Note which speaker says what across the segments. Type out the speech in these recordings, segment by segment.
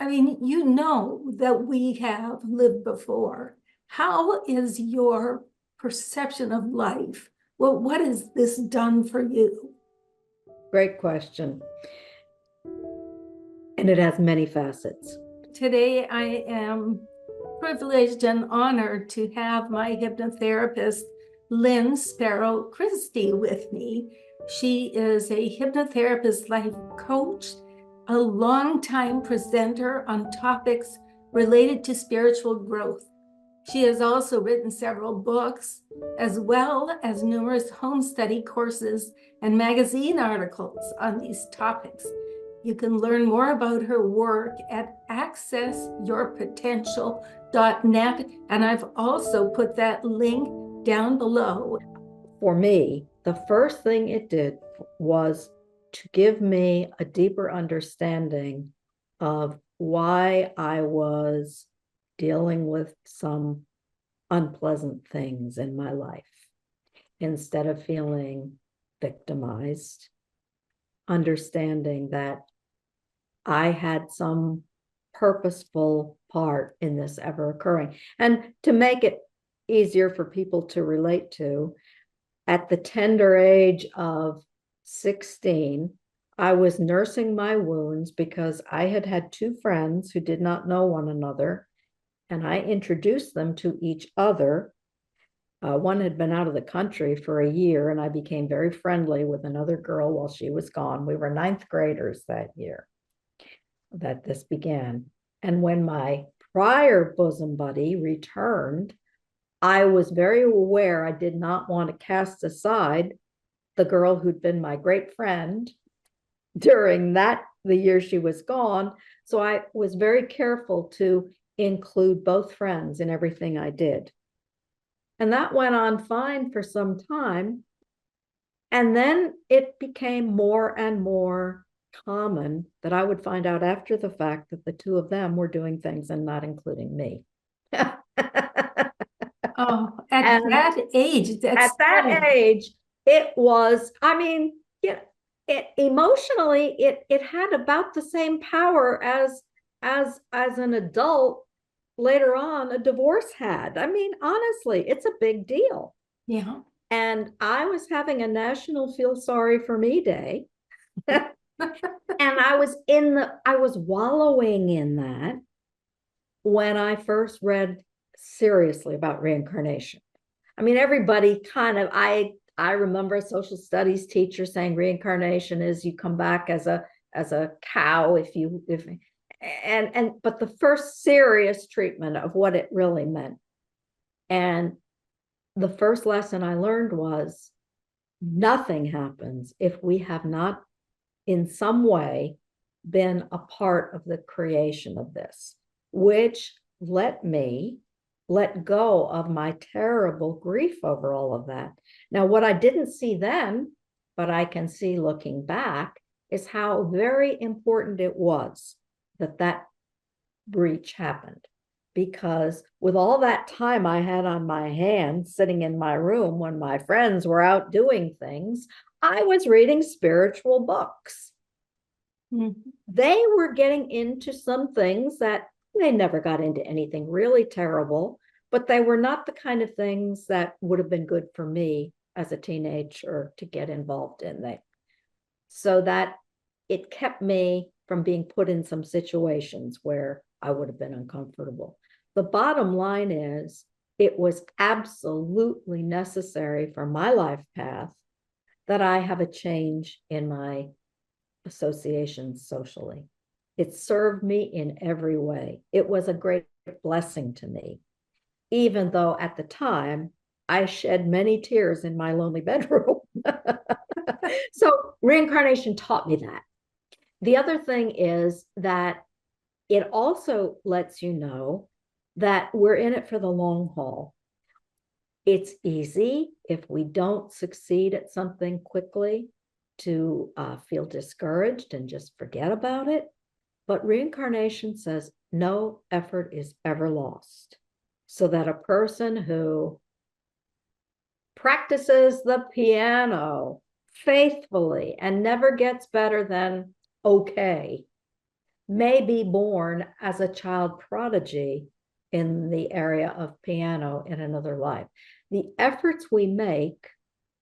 Speaker 1: I mean, you know that we have lived before. How is your perception of life? Well, what has this done for you?
Speaker 2: Great question. And it has many facets.
Speaker 1: Today, I am privileged and honored to have my hypnotherapist, Lynn Sparrow Christy, with me. She is a hypnotherapist life coach, a longtime presenter on topics related to spiritual growth. She has also written several books, as well as numerous home study courses and magazine articles on these topics. You can learn more about her work at accessyourpotential.net, and I've also put that link down below.
Speaker 2: For me, the first thing it did was to give me a deeper understanding of why I was dealing with some unpleasant things in my life. Instead of feeling victimized, understanding that I had some purposeful part in this ever occurring. And to make it easier for people to relate to, at the tender age of 16, I was nursing my wounds because I had had two friends who did not know one another, and I introduced them to each other. One had been out of the country for a year, and I became very friendly with another girl while she was gone. We were ninth graders that year that this began. And when my prior bosom buddy returned, I was very aware I did not want to cast aside the girl who'd been my great friend during the year she was gone. So I was very careful to include both friends in everything I did. And that went on fine for some time. And then it became more and more common that I would find out after the fact that the two of them were doing things and not including me.
Speaker 1: Oh, at that age,
Speaker 2: at that age, it was, I mean, it emotionally, it had about the same power as an adult later on a divorce had. I mean, honestly, it's a big deal.
Speaker 1: Yeah.
Speaker 2: And I was having a National Feel Sorry for Me Day. And I was wallowing in that when I first read seriously about reincarnation. I mean, everybody kind of, I remember a social studies teacher saying reincarnation is you come back as a cow but the first serious treatment of what it really meant. And the first lesson I learned was nothing happens if we have not in some way been a part of the creation of this, which let me let go of my terrible grief over all of that. Now, what I didn't see then, but I can see looking back, is how very important it was that breach happened. Because with all that time I had on my hands sitting in my room when my friends were out doing things, I was reading spiritual books. Mm-hmm. They were getting into some things that they never got into anything really terrible, but they were not the kind of things that would have been good for me as a teenager to get involved in. So that it kept me from being put in some situations where I would have been uncomfortable. The bottom line is it was absolutely necessary for my life path that I have a change in my associations socially. It served me in every way. It was a great blessing to me, even though at the time I shed many tears in my lonely bedroom. So reincarnation taught me that. The other thing is that it also lets you know that we're in it for the long haul. It's easy if we don't succeed at something quickly to feel discouraged and just forget about it. But reincarnation says no effort is ever lost. So that a person who practices the piano faithfully and never gets better than okay may be born as a child prodigy in the area of piano in another life. The efforts we make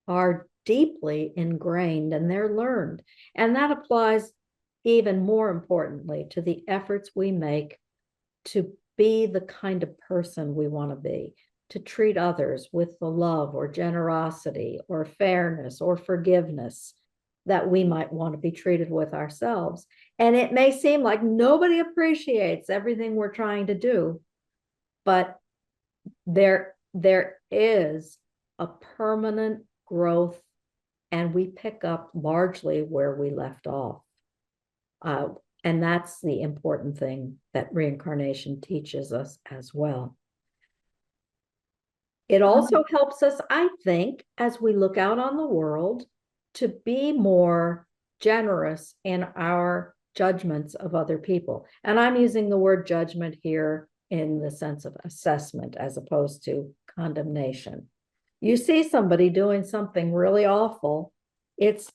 Speaker 2: are deeply ingrained and they're learned. And that applies even more importantly to the efforts we make to be the kind of person we want to be, to treat others with the love or generosity or fairness or forgiveness that we might want to be treated with ourselves. And it may seem like nobody appreciates everything we're trying to do, but there is a permanent growth, and we pick up largely where we left off. And that's the important thing that reincarnation teaches us as well. It also helps us, I think, as we look out on the world, to be more generous in our judgments of other people. And I'm using the word judgment here in the sense of assessment as opposed to condemnation. You see somebody doing something really awful, it's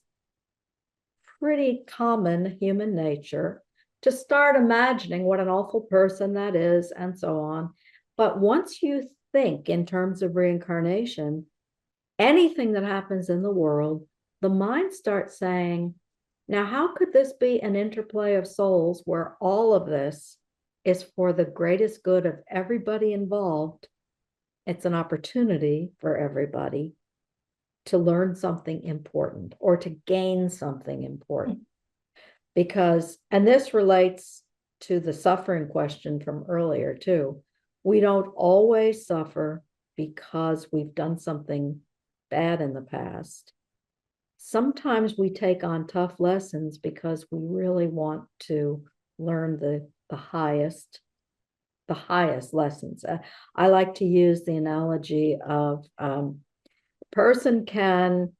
Speaker 2: pretty common human nature to start imagining what an awful person that is and so on. But once you think in terms of reincarnation, anything that happens in the world, the mind starts saying, now, how could this be an interplay of souls where all of this is for the greatest good of everybody involved? It's an opportunity for everybody to learn something important or to gain something important. Because, and this relates to the suffering question from earlier too, we don't always suffer because we've done something bad in the past. Sometimes we take on tough lessons because we really want to learn the highest lessons. I like to use the analogy of a person can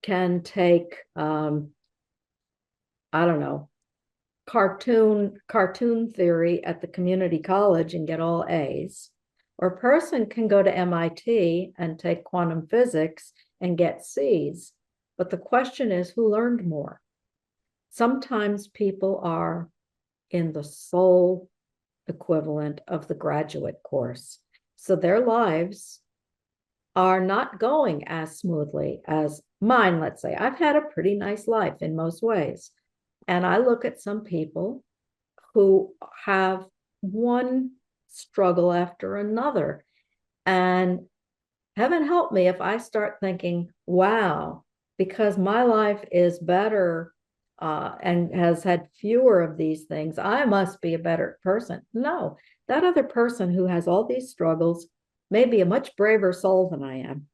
Speaker 2: take I don't know, cartoon theory at the community college and get all A's, or a person can go to MIT and take quantum physics and get C's. But the question is, who learned more? Sometimes people are in the soul equivalent of the graduate course. So their lives are not going as smoothly as mine, let's say. I've had a pretty nice life in most ways. And I look at some people who have one struggle after another. And heaven help me if I start thinking, wow, because my life is better and has had fewer of these things, I must be a better person. No, that other person who has all these struggles may be a much braver soul than I am,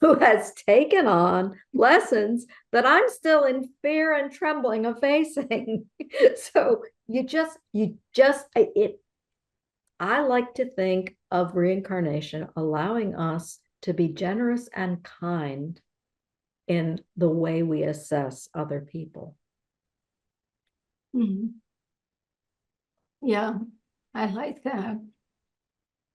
Speaker 2: who has taken on lessons that I'm still in fear and trembling of facing. So I like to think of reincarnation allowing us to be generous and kind in the way we assess other people.
Speaker 1: Mm-hmm. Yeah, I like that.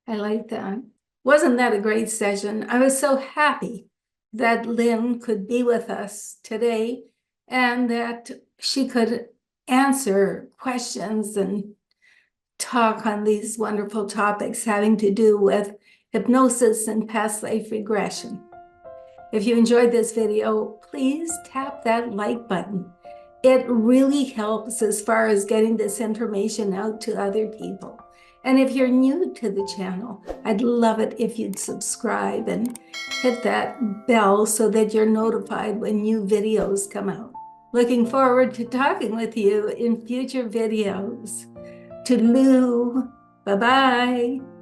Speaker 1: I like that. Wasn't that a great session? I was so happy that Lynn could be with us today and that she could answer questions and talk on these wonderful topics having to do with hypnosis and past life regression. If you enjoyed this video, please tap that like button. It really helps as far as getting this information out to other people. And if you're new to the channel, I'd love it if you'd subscribe and hit that bell so that you're notified when new videos come out. Looking forward to talking with you in future videos. Toodaloo. Bye-bye.